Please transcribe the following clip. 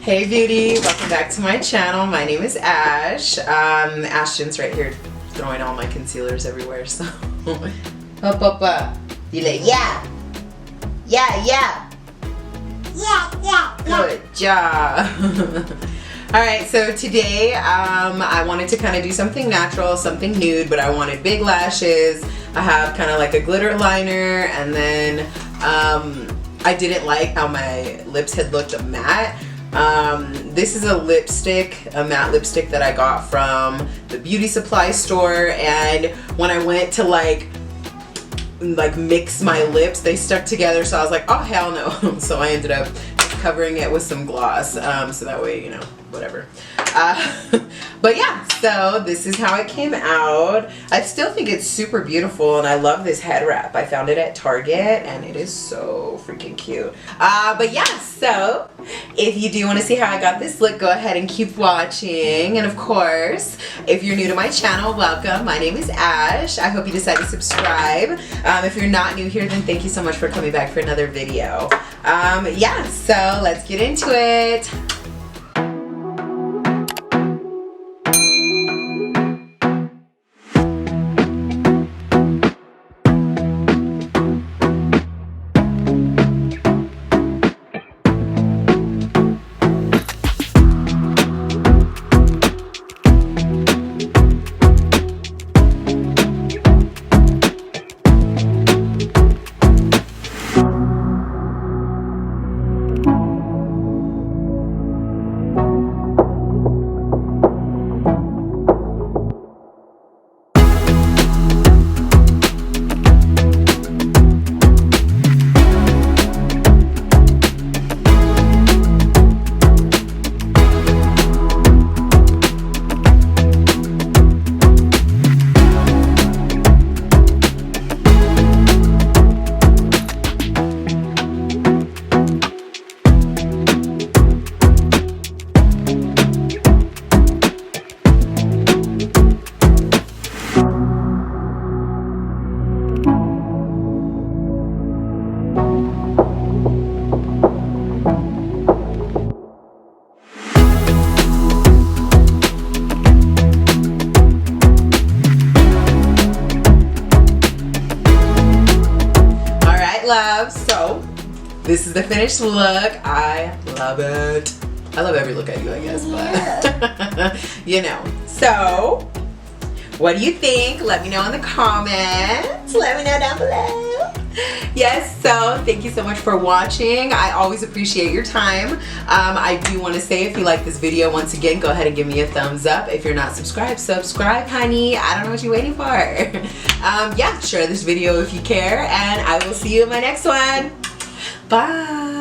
Hey beauty, welcome back to my channel. My name is Ash. Ashton's right here throwing all my concealers everywhere, so up. You like, yeah. Good job. Alright, so today I wanted to kind of do something natural, something nude, but I wanted big lashes. I have kind of like a glitter liner, and then I didn't like how my lips had looked matte. This is a lipstick, a matte lipstick that I got from the beauty supply store, and when I went to like mix my lips, they stuck together, so I was like, oh hell no. So I ended up covering it with some gloss, so that way, you know, whatever. But yeah, so this is how it came out. I still think it's super beautiful, and I love this head wrap. I found it at Target, and it is so freaking cute. But yeah, so if you do want to see how I got this look, go ahead and keep watching. And of course, if you're new to my channel, welcome. My name is Ash. I hope you decide to subscribe. If you're not new here, then thank you so much for coming back for another video. Yeah, so let's get into it. So this is the finished look. I love it. I love every look I do, I guess, but you know. So what do you think? Let me know in the comments. Let me know down below. Yes, so thank you so much for watching. I always appreciate your time. I do want to say, if you like this video, once again, go ahead and give me a thumbs up. If you're not subscribed, subscribe, honey. I don't know what you're waiting for. Yeah, share this video if you care, and I will see you in my next one. Bye.